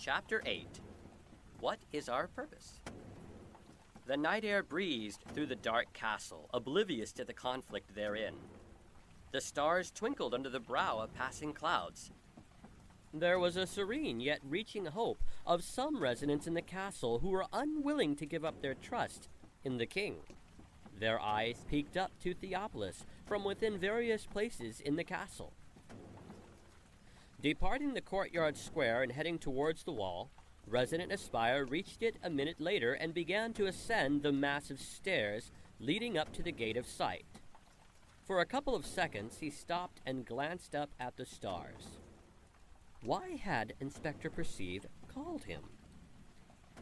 Chapter 8. What is our purpose? The night air breezed through the dark castle, oblivious to the conflict therein. The stars twinkled under the brow of passing clouds. There was a serene yet reaching hope of some residents in the castle who were unwilling to give up their trust in the king. Their eyes peeked up to Theopolis from within various places in the castle. Departing the courtyard square and heading towards the wall, Resident Aspire reached it a minute later and began to ascend the massive stairs leading up to the gate of sight. For a couple of seconds, he stopped and glanced up at the stars. Why had Inspector Perceive called him?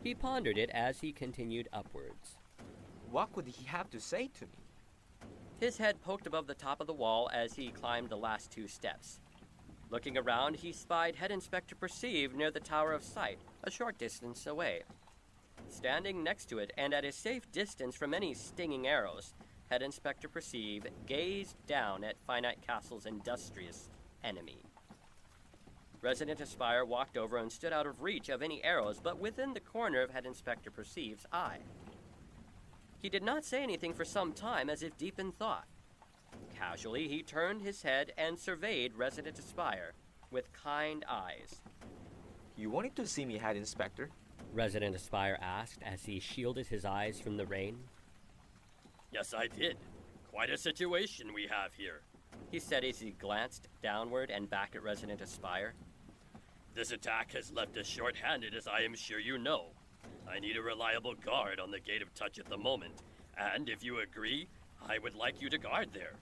He pondered it as he continued upwards. What could he have to say to me? His head poked above the top of the wall as he climbed the last 2 steps. Looking around, he spied Head Inspector Perceive near the Tower of Sight, a short distance away. Standing next to it, and at a safe distance from any stinging arrows, Head Inspector Perceive gazed down at Finite Castle's industrious enemy. Resident Aspire walked over and stood out of reach of any arrows, but within the corner of Head Inspector Perceive's eye. He did not say anything for some time, as if deep in thought. Casually, he turned his head and surveyed Resident Aspire with kind eyes. You wanted to see me, Head Inspector? Resident Aspire asked as he shielded his eyes from the rain. Yes, I did. Quite a situation we have here, he said as he glanced downward and back at Resident Aspire. This attack has left us short-handed, as I am sure you know. I need a reliable guard on the Gate of Touch at the moment, and if you agree, I would like you to guard there.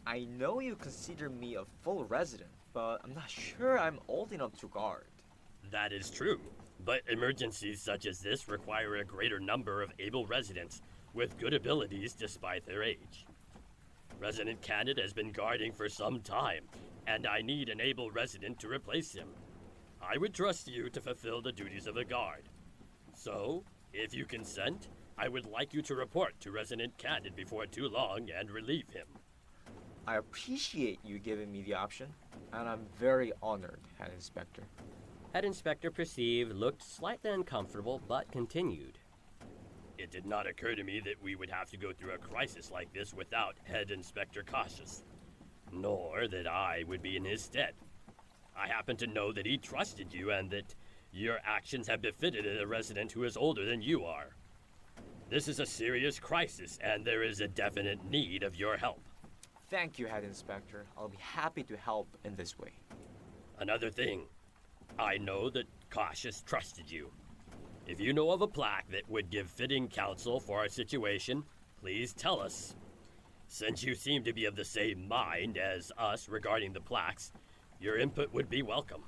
I know you consider me a full resident, but I'm not sure I'm old enough to guard. That is true, but emergencies such as this require a greater number of able residents with good abilities despite their age. Resident Candid has been guarding for some time, and I need an able resident to replace him. I would trust you to fulfill the duties of a guard. So, if you consent, I would like you to report to Resident Candid before too long and relieve him. I appreciate you giving me the option, and I'm very honored, Head Inspector. Head Inspector Perceive looked slightly uncomfortable, but continued. It did not occur to me that we would have to go through a crisis like this without Head Inspector Cautious, nor that I would be in his stead. I happen to know that he trusted you and that your actions have befitted a resident who is older than you are. This is a serious crisis, and there is a definite need of your help. Thank you, Head Inspector. I'll be happy to help in this way. Another thing, I know that Cautious trusted you. If you know of a plaque that would give fitting counsel for our situation, please tell us. Since you seem to be of the same mind as us regarding the plaques, your input would be welcome.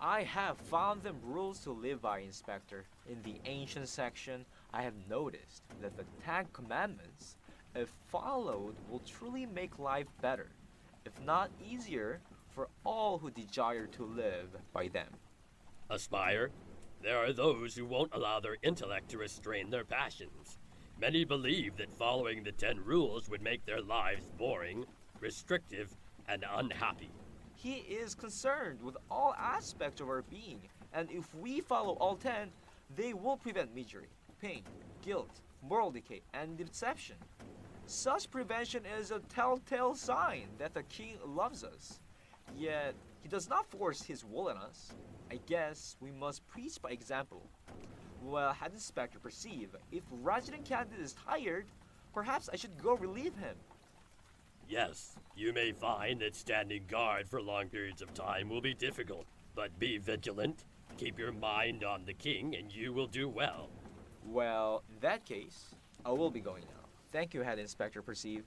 I have found them rules to live by, Inspector. In the ancient section, I have noticed that the 10 commandments, if followed, will truly make life better, if not easier, for all who desire to live by them. Aspire, there are those who won't allow their intellect to restrain their passions. Many believe that following the 10 rules would make their lives boring, restrictive, and unhappy. He is concerned with all aspects of our being, and if we follow all 10, they will prevent misery, pain, guilt, moral decay, and deception. Such prevention is a telltale sign that the king loves us. Yet, he does not force his will on us. I guess we must preach by example. Well, Head Inspector Perceive, if Resident Candid is tired, perhaps I should go relieve him. Yes, you may find that standing guard for long periods of time will be difficult, but be vigilant, keep your mind on the king, and you will do well. Well, in that case, I will be going now. Thank you, Head Inspector Perceive.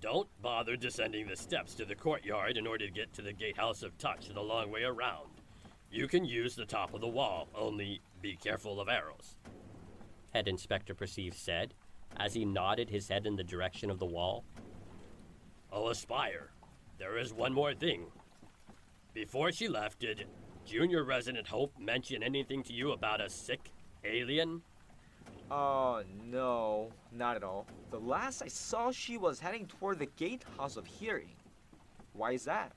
Don't bother descending the steps to the courtyard in order to get to the Gatehouse of Touch the long way around. You can use the top of the wall, only be careful of arrows. Head Inspector Perceive said, as he nodded his head in the direction of the wall. Oh, Aspire, there is one more thing. Before she left, did Junior Resident Hope mention anything to you about a sick alien? No, not at all. The last I saw, she was heading toward the Gatehouse of Hearing. Why is that?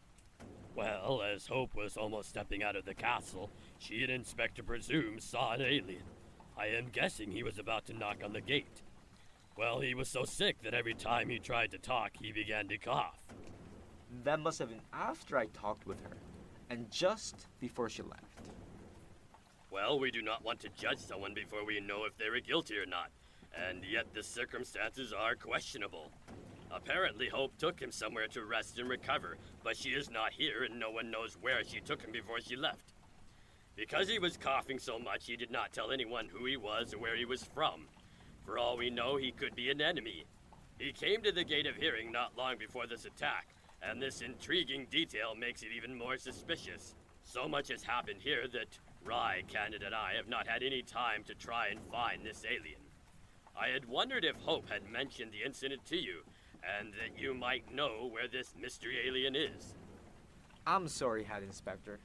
Well, as Hope was almost stepping out of the castle, she and Inspector Presume saw an alien. I am guessing he was about to knock on the gate. Well, he was so sick that every time he tried to talk, he began to cough. That must have been after I talked with her, and just before she left. Well, we do not want to judge someone before we know if they were guilty or not, and yet the circumstances are questionable. Apparently, Hope took him somewhere to rest and recover, but she is not here and no one knows where she took him before she left. Because he was coughing so much, he did not tell anyone who he was or where he was from. For all we know, he could be an enemy. He came to the Gate of Hearing not long before this attack, and this intriguing detail makes it even more suspicious. So much has happened here that Rye, Candid, and I have not had any time to try and find this alien. I had wondered if Hope had mentioned the incident to you, and that you might know where this mystery alien is. I'm sorry, Head Inspector,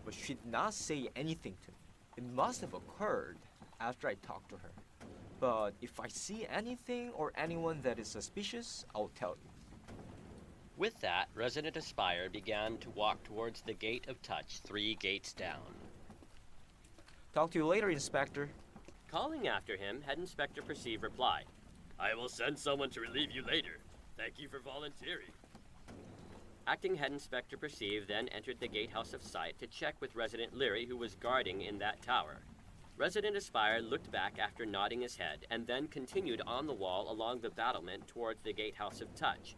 but she did not say anything to me. It must have occurred after I talked to her. But if I see anything or anyone that is suspicious, I'll tell you. With that, Resident Aspire began to walk towards the Gate of Touch 3 gates down. Talk to you later, Inspector. Calling after him, Head Inspector Perceive replied, I will send someone to relieve you later. Thank you for volunteering. Acting Head Inspector Perceive then entered the Gatehouse of Sight to check with Resident Leary, who was guarding in that tower. Resident Aspire looked back after nodding his head, and then continued on the wall along the battlement towards the Gatehouse of Touch.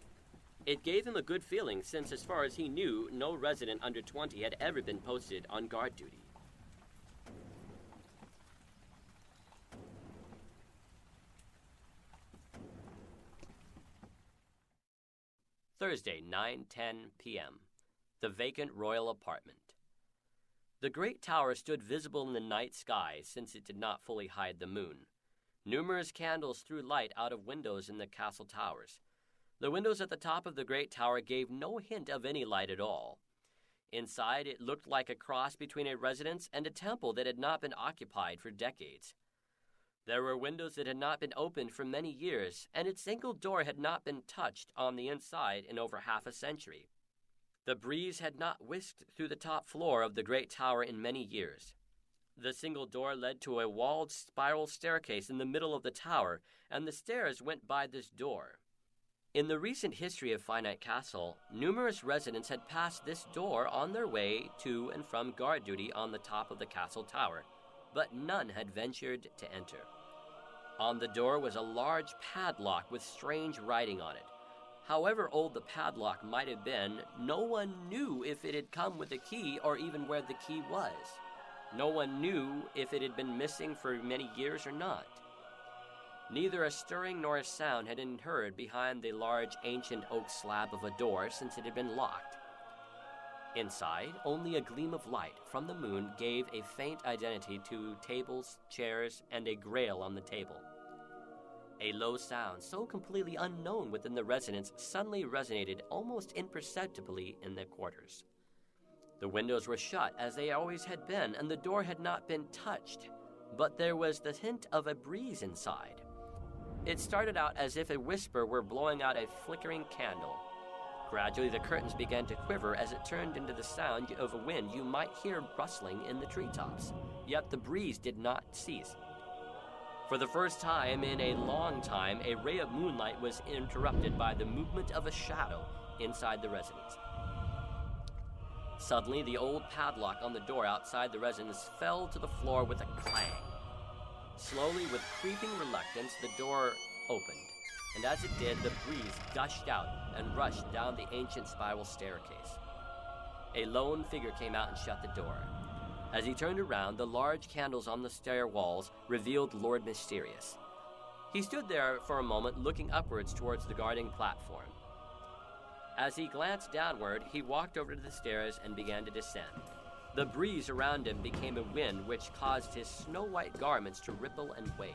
It gave him a good feeling, since as far as he knew, no resident under 20 had ever been posted on guard duty. Thursday, 9:10 p.m. The vacant royal apartment. The great tower stood visible in the night sky, since it did not fully hide the moon. Numerous candles threw light out of windows in the castle towers. The windows at the top of the great tower gave no hint of any light at all. Inside, it looked like a cross between a residence and a temple that had not been occupied for decades. There were windows that had not been opened for many years, and its single door had not been touched on the inside in over half a century. The breeze had not whisked through the top floor of the great tower in many years. The single door led to a walled spiral staircase in the middle of the tower, and the stairs went by this door. In the recent history of Finite Castle, numerous residents had passed this door on their way to and from guard duty on the top of the castle tower, but none had ventured to enter. On the door was a large padlock with strange writing on it. However old the padlock might have been, no one knew if it had come with a key or even where the key was. No one knew if it had been missing for many years or not. Neither a stirring nor a sound had been heard behind the large ancient oak slab of a door since it had been locked. Inside, only a gleam of light from the moon gave a faint identity to tables, chairs, and a grail on the table. A low sound, so completely unknown within the residence, suddenly resonated almost imperceptibly in their quarters. The windows were shut, as they always had been, and the door had not been touched, but there was the hint of a breeze inside. It started out as if a whisper were blowing out a flickering candle. Gradually, the curtains began to quiver as it turned into the sound of a wind you might hear rustling in the treetops. Yet the breeze did not cease. For the first time in a long time, a ray of moonlight was interrupted by the movement of a shadow inside the residence. Suddenly, the old padlock on the door outside the residence fell to the floor with a clang. Slowly, with creeping reluctance, the door opened, and as it did, the breeze gushed out and rushed down the ancient spiral staircase. A lone figure came out and shut the door. As he turned around, the large candles on the stair walls revealed Lord Mysterious. He stood there for a moment, looking upwards towards the guarding platform. As he glanced downward, he walked over to the stairs and began to descend. The breeze around him became a wind which caused his snow-white garments to ripple and wave.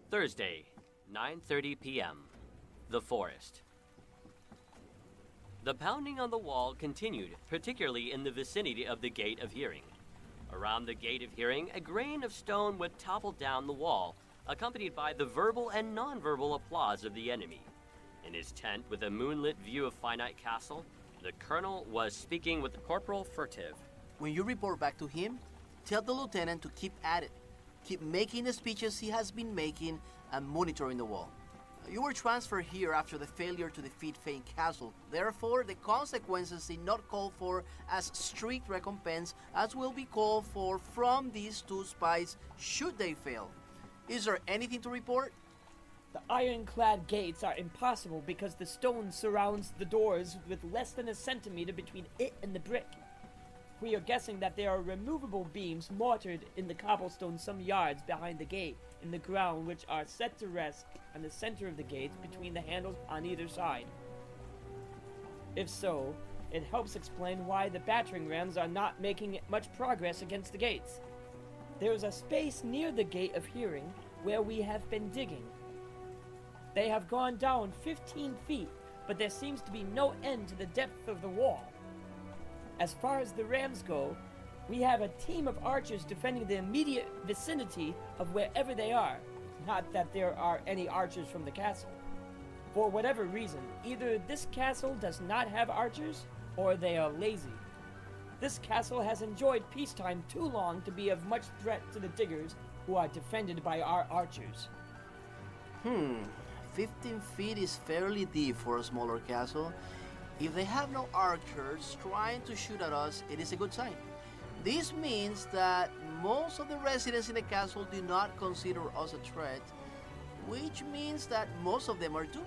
Thursday, 9:30 p.m. The Forest. The pounding on the wall continued, particularly in the vicinity of the Gate of Hearing. Around the Gate of Hearing, a grain of stone would topple down the wall, accompanied by the verbal and nonverbal applause of the enemy. In his tent with a moonlit view of Finite Castle, the colonel was speaking with Corporal Furtive. When you report back to him, tell the lieutenant to keep at it. Keep making the speeches he has been making and monitoring the wall. You were transferred here after the failure to defeat Fane Castle. Therefore, the consequences did not call for as strict recompense as will be called for from these two spies should they fail. Is there anything to report? The ironclad gates are impossible because the stone surrounds the doors with less than a centimeter between it and the brick. We are guessing that there are removable beams mortared in the cobblestone some yards behind the gate in the ground, which are set to rest on the center of the gate between the handles on either side. If so, it helps explain why the battering rams are not making much progress against the gates. There is a space near the gate of hearing where we have been digging. They have gone down 15 feet, but there seems to be no end to the depth of the wall. As far as the rams go, we have a team of archers defending the immediate vicinity of wherever they are. Not that there are any archers from the castle. For whatever reason, either this castle does not have archers, or they are lazy. This castle has enjoyed peacetime too long to be of much threat to the diggers who are defended by our archers. 15 feet is fairly deep for a smaller castle. If they have no archers trying to shoot at us, it is a good sign. This means that most of the residents in the castle do not consider us a threat, which means that most of them are doomed.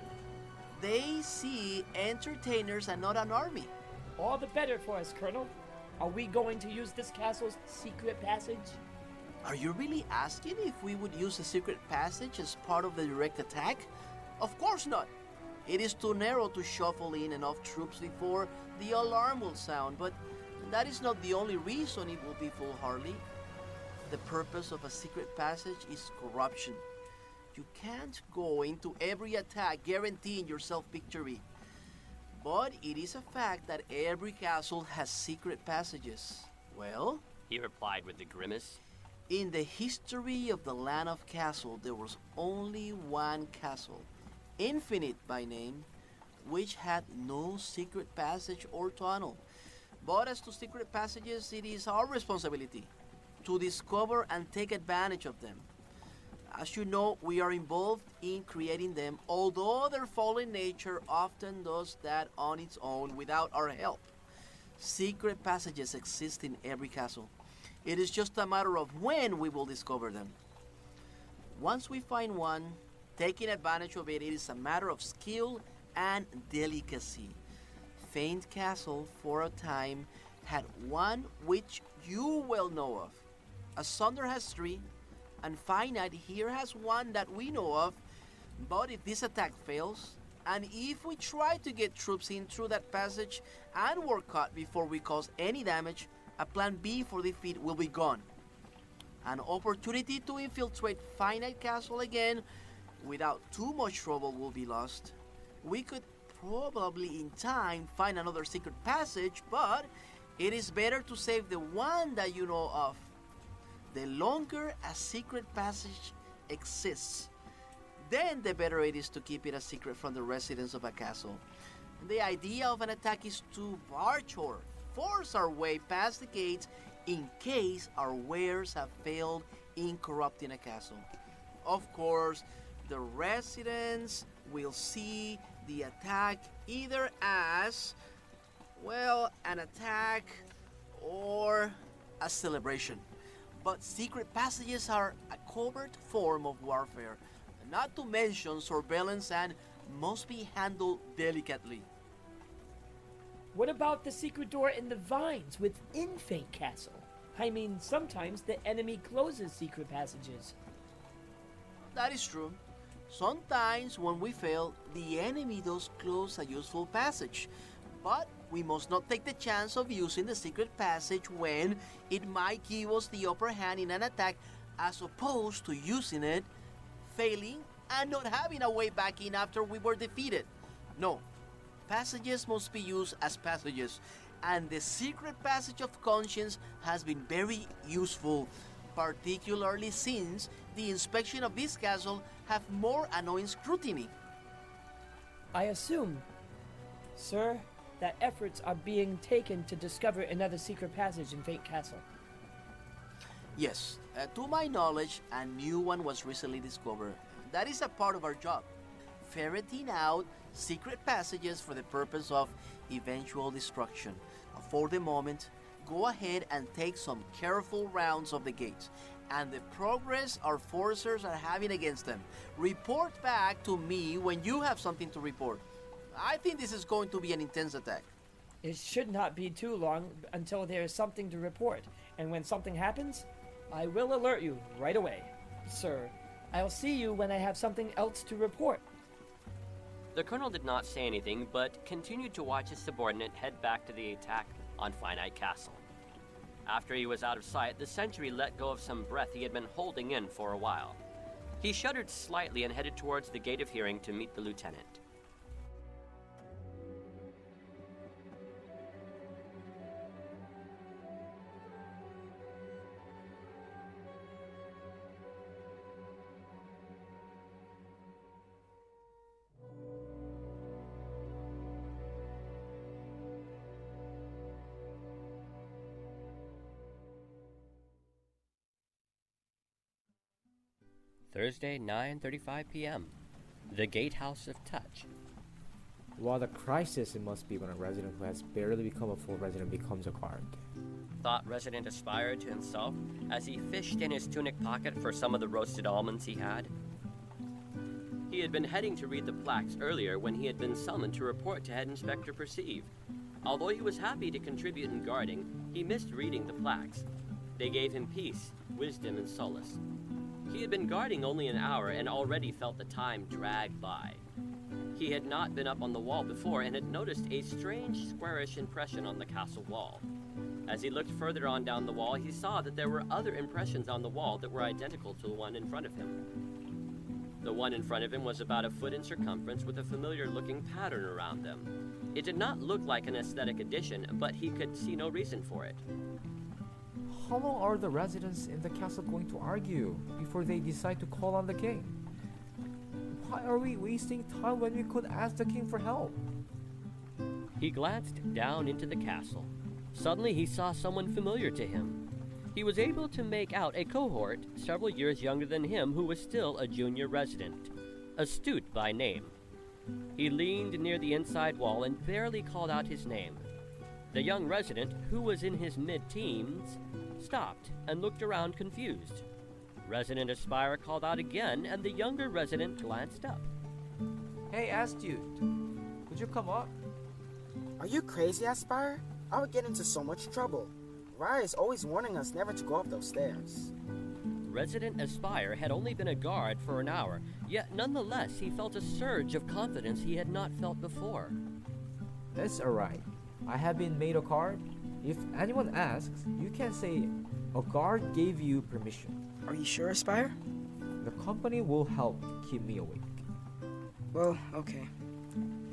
They see entertainers and not an army. All the better for us, Colonel. Are we going to use this castle's secret passage? Are you really asking if we would use a secret passage as part of the direct attack? Of course not. It is too narrow to shuffle in enough troops before the alarm will sound, but that is not the only reason it will be foolhardy. The purpose of a secret passage is corruption. You can't go into every attack guaranteeing yourself victory. But it is a fact that every castle has secret passages. Well, He replied with a grimace. in the history of the land of castle, there was only one castle, Infinite by name, which had no secret passage or tunnel. But as to secret passages, it is our responsibility to discover and take advantage of them. As you know, we are involved in creating them, although their fallen nature often does that on its own without our help. Secret passages exist in every castle. It is just a matter of when we will discover them. Once we find one, taking advantage of it is a matter of skill and delicacy. Faint Castle, for a time, had one which you well know of. Asunder has three, and Finite here has one that we know of. But if this attack fails, and if we try to get troops in through that passage and were caught before we cause any damage, a plan B for defeat will be gone. An opportunity to infiltrate Finite Castle again without too much trouble will be lost. We could probably in time find another secret passage, but it is better to save the one that you know of. The longer a secret passage exists, then the better it is to keep it a secret from the residents of a castle. The idea of an attack is to barge or force our way past the gates in case our wares have failed in corrupting a castle. Of course, the residents will see the attack either as, well, an attack or a celebration. But secret passages are a covert form of warfare, not to mention surveillance, and must be handled delicately. What about the secret door in the vines within Fate Castle? I mean, sometimes the enemy closes secret passages. That is true. Sometimes when we fail, the enemy does close a useful passage. But we must not take the chance of using the secret passage when it might give us the upper hand in an attack, as opposed to using it, failing, and not having a way back in after we were defeated. No, passages must be used as passages, and the secret passage of conscience has been very useful, particularly since the inspection of this castle have more annoying scrutiny. I assume, sir, that efforts are being taken to discover another secret passage in Fate Castle. Yes, to my knowledge, a new one was recently discovered. That is a part of our job. Ferreting out secret passages for the purpose of eventual destruction. For the moment, go ahead and take some careful rounds of the gates and the progress our forcers are having against them. Report back to me when you have something to report. I think this is going to be an intense attack. It should not be too long until there is something to report, and when something happens, I will alert you right away. Sir, I'll see you when I have something else to report. The colonel did not say anything, but continued to watch his subordinate head back to the attack on Finite Castle. After he was out of sight, the sentry let go of some breath he had been holding in for a while. He shuddered slightly and headed towards the gate of hearing to meet the lieutenant. Thursday, 9:35 p.m. The Gatehouse of Touch. What a crisis it must be when a resident who has barely become a full resident becomes a guard. Thought Resident Aspire to himself as he fished in his tunic pocket for some of the roasted almonds he had. He had been heading to read the plaques earlier when he had been summoned to report to Head Inspector Perceive. Although he was happy to contribute in guarding, he missed reading the plaques. They gave him peace, wisdom, and solace. He had been guarding only an hour and already felt the time drag by. He had not been up on the wall before and had noticed a strange squarish impression on the castle wall. As he looked further on down the wall, he saw that there were other impressions on the wall that were identical to the one in front of him. The one in front of him was about a foot in circumference with a familiar-looking pattern around them. It did not look like an aesthetic addition, but he could see no reason for it. How long are the residents in the castle going to argue before they decide to call on the king? Why are we wasting time when we could ask the king for help? He glanced down into the castle. Suddenly he saw someone familiar to him. He was able to make out a cohort several years younger than him who was still a junior resident, Astute by name. He leaned near the inside wall and barely called out his name. The young resident, who was in his mid-teens, stopped and looked around confused. Resident Aspire called out again, and the younger resident glanced up. Hey, Astute, could you come up? Are you crazy, Aspire? I would get into so much trouble. Raya is always warning us never to go up those stairs. Resident Aspire had only been a guard for an hour, yet nonetheless he felt a surge of confidence he had not felt before. That's alright. I have been made a guard. If anyone asks, you can say a guard gave you permission. Are you sure, Aspire? The company will help keep me awake. Well, okay.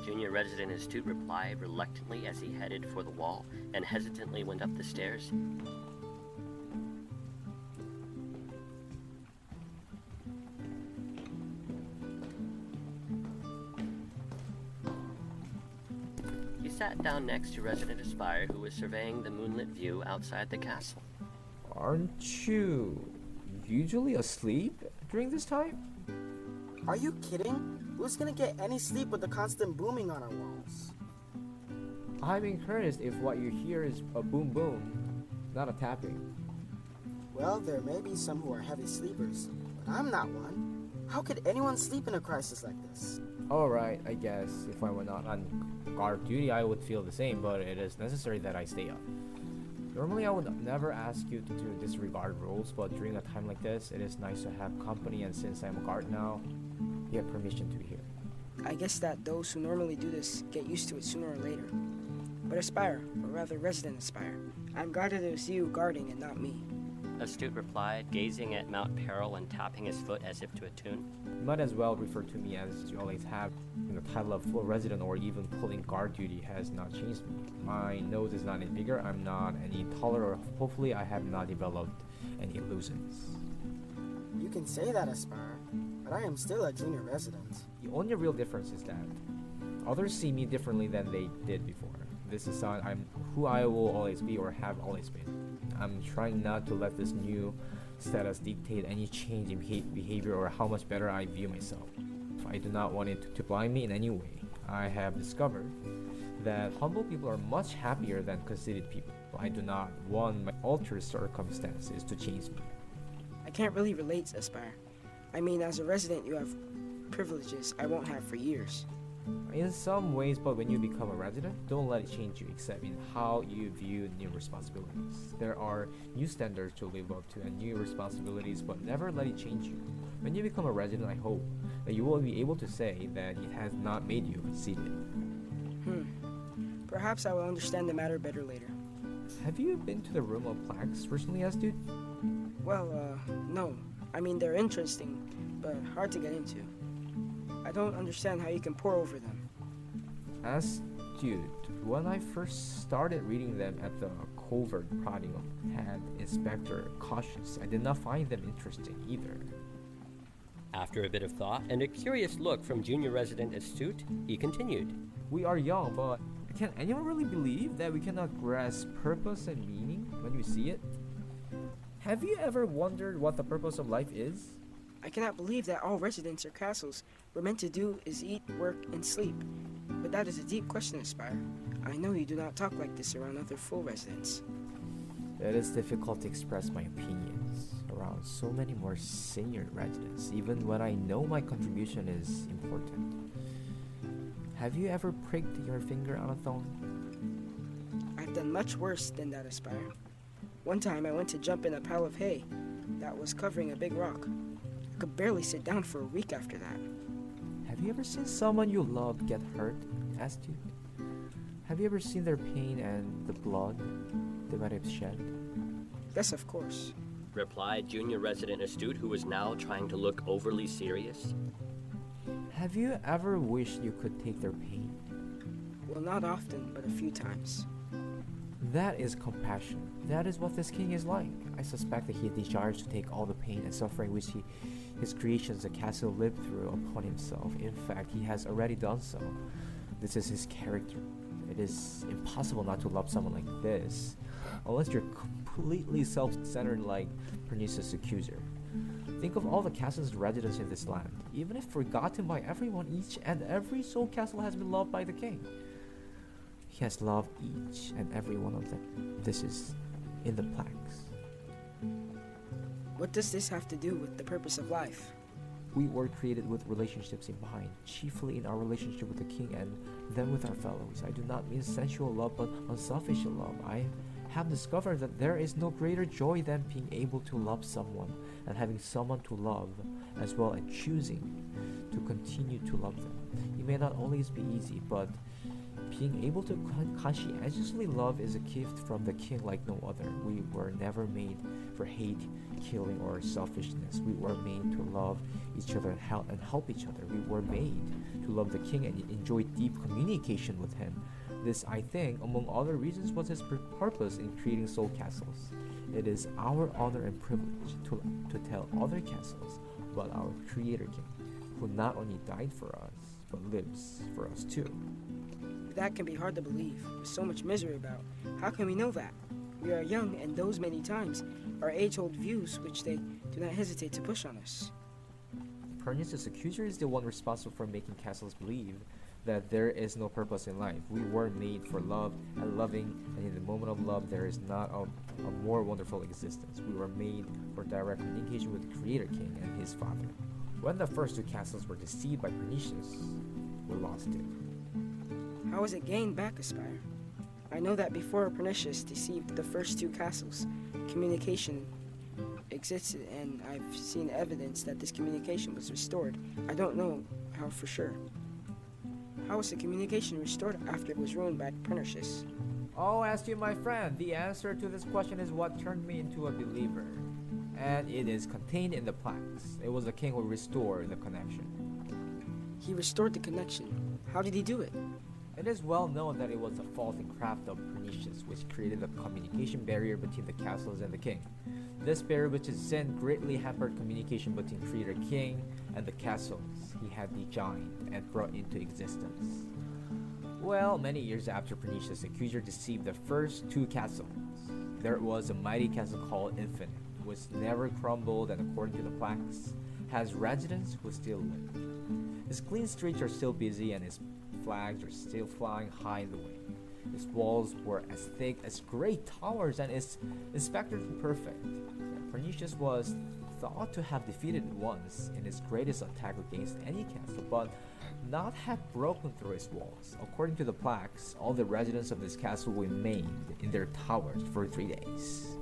Junior Resident Astute replied reluctantly as he headed for the wall and hesitantly went up the stairs. He sat down next to Resident Aspire, who was surveying the moonlit view outside the castle. Aren't you usually asleep during this time? Are you kidding? Who's gonna get any sleep with the constant booming on our walls? I'm encouraged if what you hear is a boom boom, not a tapping. Well, there may be some who are heavy sleepers, but I'm not one. How could anyone sleep in a crisis like this? Alright, I guess if I were not on guard duty, I would feel the same, but it is necessary that I stay up. Normally, I would never ask you to disregard rules, but during a time like this, it is nice to have company, and since I'm a guard now, you have permission to be here. I guess that those who normally do this get used to it sooner or later. But Aspire, or rather Resident Aspire, I'm glad that it was you guarding and not me. Astute replied, gazing at Mount Peril and tapping his foot as if to attune. You might as well refer to me as you always have. The title of full resident or even pulling guard duty has not changed me. My nose is not any bigger, I'm not any taller, or hopefully I have not developed any illusions. You can say that, Aspire, but I am still a junior resident. The only real difference is that others see me differently than they did before. This is how I'm who I will always be or have always been. I'm trying not to let this new status dictate any change in behavior or how much better I view myself. I do not want it to blind me in any way. I have discovered that humble people are much happier than conceited people. I do not want my altered circumstances to change me. I can't really relate, Aspire. I mean, as a resident, you have privileges I won't have for years. In some ways, but when you become a resident, don't let it change you except in how you view new responsibilities. There are new standards to live up to and new responsibilities, but never let it change you. When you become a resident, I hope that you will be able to say that it has not made you conceited. Perhaps I will understand the matter better later. Have you been to the room of plaques recently, Astute? Well, no. I mean, they're interesting, but hard to get into. I don't understand how you can pore over them. Astute, when I first started reading them at the covert prodding of Head Inspector Cautious, I did not find them interesting either. After a bit of thought and a curious look from Junior Resident Astute, he continued. We are young, but can anyone really believe that we cannot grasp purpose and meaning when we see it? Have you ever wondered what the purpose of life is? I cannot believe that all residents or castles were meant to do is eat, work, and sleep. But that is a deep question, Aspire. I know you do not talk like this around other full residents. It is difficult to express my opinions around so many more senior residents, even when I know my contribution is important. Have you ever pricked your finger on a thorn? I've done much worse than that, Aspire. One time I went to jump in a pile of hay that was covering a big rock. I could barely sit down for a week after that. Have you ever seen someone you love get hurt, Astute? Have you ever seen their pain and the blood they might have shed? Yes, of course. Replied Junior Resident Astute, who was now trying to look overly serious. Have you ever wished you could take their pain? Well, not often, but a few times. That is compassion. That is what this king is like. I suspect that he desires to take all the pain and suffering which his creations, the castle, lived through upon himself. In fact, he has already done so. This is his character. It is impossible not to love someone like this, unless you're completely self-centered like Pernicious' accuser. Think of all the castle's residents in this land. Even if forgotten by everyone, each and every soul castle has been loved by the king. He has loved each and every one of them. This is in the plaques. What does this have to do with the purpose of life? We were created with relationships in mind, chiefly in our relationship with the king and then with our fellows. I do not mean sensual love, but unselfish love. I have discovered that there is no greater joy than being able to love someone and having someone to love, as well as choosing to continue to love them. It may not always be easy, but being able to conscientiously love is a gift from the king like no other. We were never made for hate, killing, or selfishness. We were made to love each other and help each other. We were made to love the king and enjoy deep communication with him. This, I think, among other reasons, was his purpose in creating SoulCastles. It is our honor and privilege to tell other castles about our Creator King, who not only died for us, but lives for us too. That can be hard to believe, with so much misery about. How can we know that? We are young, and those many times are age-old views which they do not hesitate to push on us. Pernicious' accuser is the one responsible for making castles believe that there is no purpose in life. We were made for love and loving, and in the moment of love, there is not a more wonderful existence. We were made for direct communication with the Creator King and his Father. When the first two castles were deceived by Pernicious, we lost it. How was it gained back, Aspire? I know that before Pernicious deceived the first two castles, communication existed, and I've seen evidence that this communication was restored. I don't know how for sure. How was the communication restored after it was ruined by Pernicious? Oh, ask you, my friend, the answer to this question is what turned me into a believer. And it is contained in the plaques. It was the king who restored the connection. He restored the connection. How did he do it? It is well known that it was the faulty craft of Pernicious which created a communication barrier between the castles and the king. This barrier which is then greatly hampered communication between Creator King and the castles he had designed and brought into existence. Well, many years after Pernicious' accuser deceived the first two castles, there was a mighty castle called Infinite, which never crumbled and according to the plaques, has residents who still live. His clean streets are still busy and his flags are still flying high in the wind. His walls were as thick as great towers and his inspectors were perfect. Pernicious was thought to have defeated once in his greatest attack against any castle, but not have broken through his walls. According to the plaques, all the residents of this castle remained in their towers for 3 days.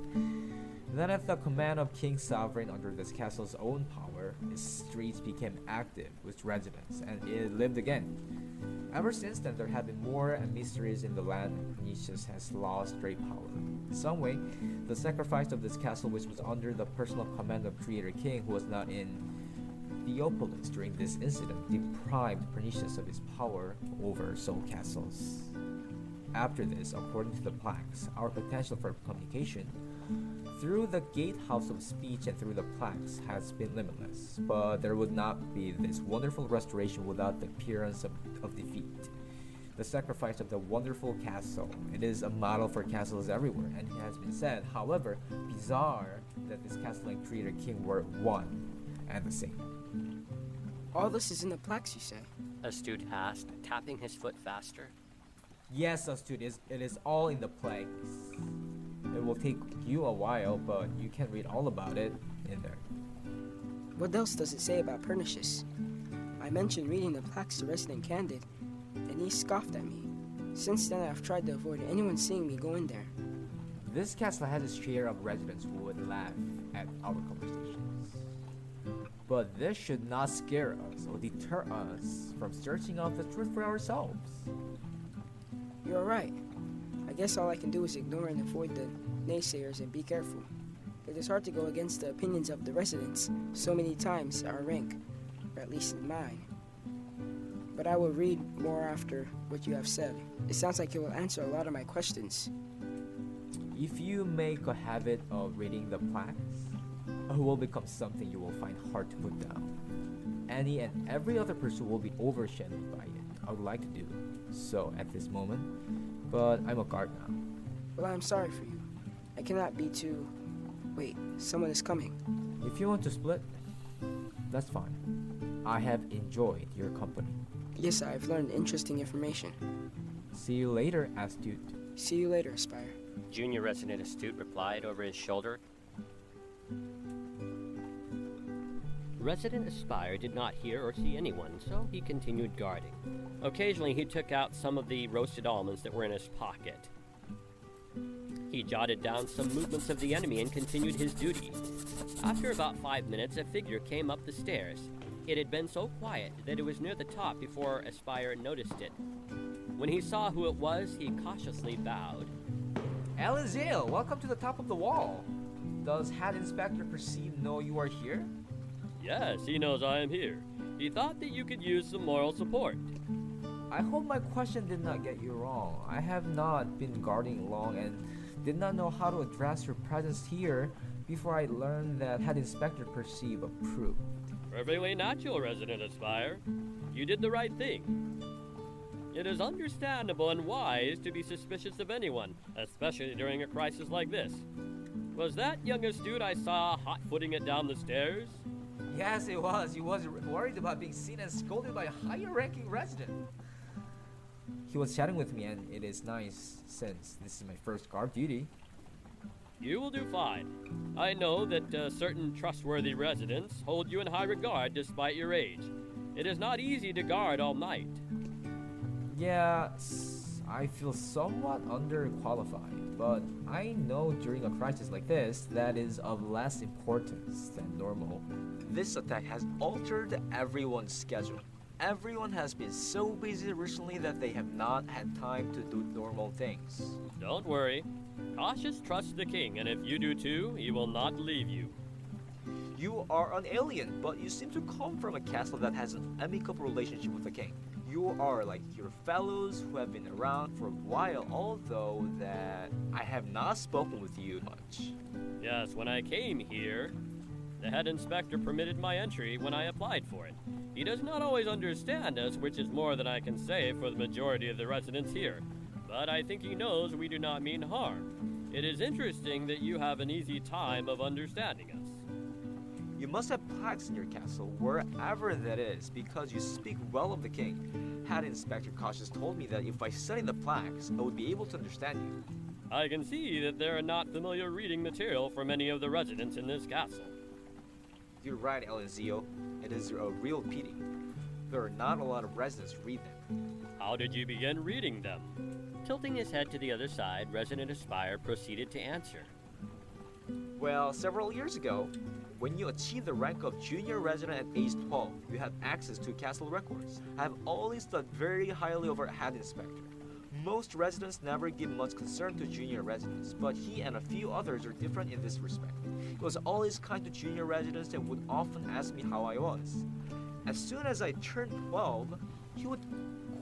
Then at the command of King Sovereign under this castle's own power, its streets became active with residents and it lived again. Ever since then, there have been more mysteries in the land and Pernicious has lost great power. In some way, the sacrifice of this castle which was under the personal command of Creator King who was not in Theopolis during this incident deprived Pernicious of his power over SoulCastles. After this, according to the plaques, our potential for communication through the gatehouse of speech and through the plaques has been limitless, but there would not be this wonderful restoration without the appearance of defeat. The sacrifice of the wonderful castle. It is a model for castles everywhere, and it has been said, however bizarre, that this castle and Creator King were one and the same. All this is in the plaques, you say? Astute asked, tapping his foot faster. Yes, Astute, it is all in the plaques. It will take you a while, but you can read all about it in there. What else does it say about Pernicious? I mentioned reading the plaques to Resident Candid, and he scoffed at me. Since then, I've tried to avoid anyone seeing me go in there. This castle has its share of residents who would laugh at our conversations. But this should not scare us or deter us from searching out the truth for ourselves. You're right. I guess all I can do is ignore and avoid the naysayers and be careful. It is hard to go against the opinions of the residents so many times our rank, or at least in mine. But I will read more after what you have said. It sounds like it will answer a lot of my questions. If you make a habit of reading the plaques, it will become something you will find hard to put down. Any and every other person will be overshadowed by it. I would like to do so at this moment, but I'm a guard now. Well, I'm sorry for you. I cannot be too... Wait, someone is coming. If you want to split, that's fine. I have enjoyed your company. Yes, I've learned interesting information. See you later, Astute. See you later, Aspire. Junior Resident Astute replied over his shoulder. Resident Aspire did not hear or see anyone, so he continued guarding. Occasionally, he took out some of the roasted almonds that were in his pocket. He jotted down some movements of the enemy and continued his duty. After about 5 minutes, a figure came up the stairs. It had been so quiet that it was near the top before Aspire noticed it. When he saw who it was, he cautiously bowed. Alan Zale, welcome to the top of the wall. Does Head Inspector Perceive know you are here? Yes, he knows I am here. He thought that you could use some moral support. I hope my question did not get you wrong. I have not been guarding long and did not know how to address your presence here before I learned that Head Inspector Perceive approved. Perfectly natural, Resident Aspire. You did the right thing. It is understandable and wise to be suspicious of anyone, especially during a crisis like this. Was that young Astute I saw hot-footing it down the stairs? Yes, it was. He was worried about being seen and scolded by a higher-ranking resident. He was chatting with me, and it is nice since this is my first guard duty. You will do fine. I know that certain trustworthy residents hold you in high regard despite your age. It is not easy to guard all night. Yeah, I feel somewhat underqualified, but I know during a crisis like this, that is of less importance than normal. This attack has altered everyone's schedule. Everyone has been so busy recently that they have not had time to do normal things. Don't worry. Cautious trusts the king, and if you do too, he will not leave you. You are an alien, but you seem to come from a castle that has an amicable relationship with the king. You are like your fellows who have been around for a while, although that I have not spoken with you much. Yes, when I came here, the head inspector permitted my entry when I applied for it. He does not always understand us, which is more than I can say for the majority of the residents here. But I think he knows we do not mean harm. It is interesting that you have an easy time of understanding us. You must have plaques in your castle, wherever that is, because you speak well of the king. Head Inspector Cautious told me that if I study the plaques, I would be able to understand you. I can see that there are not familiar reading material for many of the residents in this castle. You're right, Elenzio. It is a real pity. There are not a lot of residents who read them. How did you begin reading them? Tilting his head to the other side, Resident Aspire proceeded to answer. Well, several years ago, when you achieved the rank of junior resident at age 12, you had access to castle records. I have always thought very highly of our head inspector. Most residents never give much concern to junior residents, but he and a few others are different in this respect. He was always kind to junior residents and would often ask me how I was. As soon as I turned 12, he would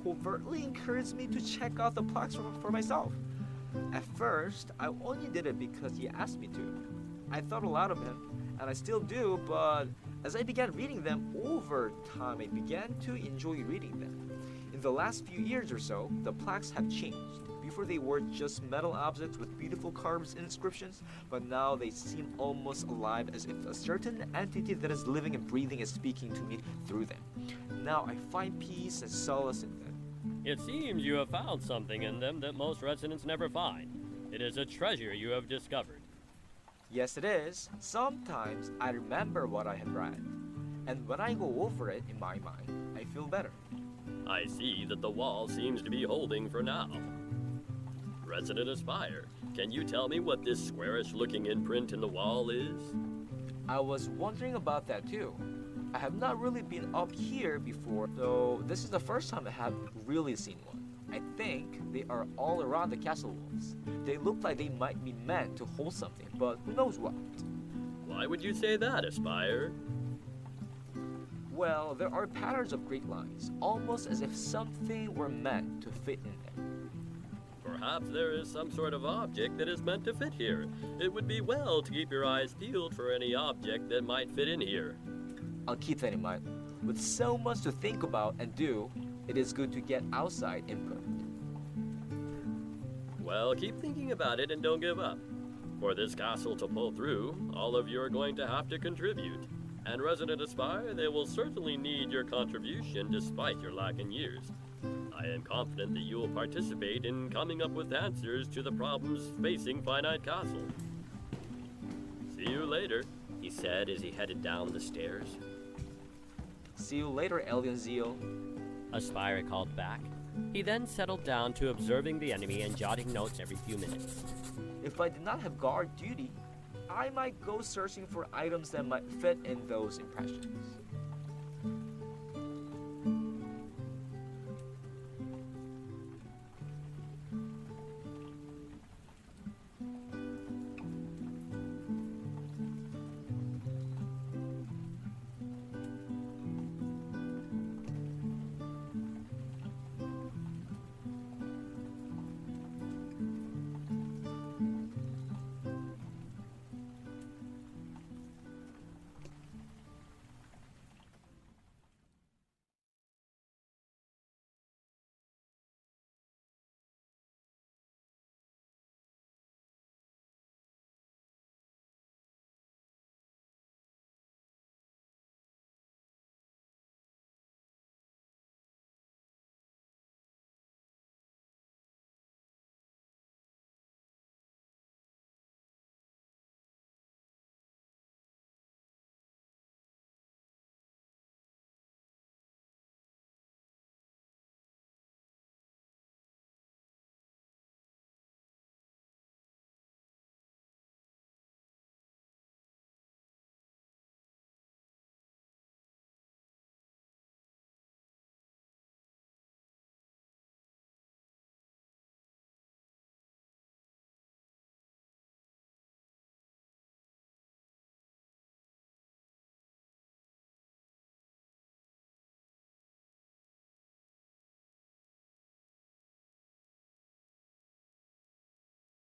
covertly encourage me to check out the plaques for myself. At first, I only did it because he asked me to. I thought a lot of him, and I still do, but as I began reading them over time, I began to enjoy reading them. In the last few years or so, the plaques have changed. Before they were just metal objects with beautiful carved inscriptions, but now they seem almost alive, as if a certain entity that is living and breathing is speaking to me through them. Now I find peace and solace in them. It seems you have found something in them that most residents never find. It is a treasure you have discovered. Yes, it is. Sometimes I remember what I have read, and when I go over it in my mind, I feel better. I see that the wall seems to be holding for now. Resident Aspire, can you tell me what this squarish-looking imprint in the wall is? I was wondering about that too. I have not really been up here before, though this is the first time I have really seen one. I think they are all around the castle walls. They look like they might be meant to hold something, but who knows what. Why would you say that, Aspire? Well, there are patterns of Greek lines, almost as if something were meant to fit in them. Perhaps there is some sort of object that is meant to fit here. It would be well to keep your eyes peeled for any object that might fit in here. I'll keep that in mind. With so much to think about and do, it is good to get outside input. Well, keep thinking about it and don't give up. For this castle to pull through, all of you are going to have to contribute. And Resident Aspire, they will certainly need your contribution despite your lack in years. I am confident that you will participate in coming up with answers to the problems facing Finite Castle. See you later, He said as he headed down the stairs. See you later, Elenzio. Aspire called back. He then settled down to observing the enemy and jotting notes every few minutes. If I did not have guard duty, I might go searching for items that might fit in those impressions.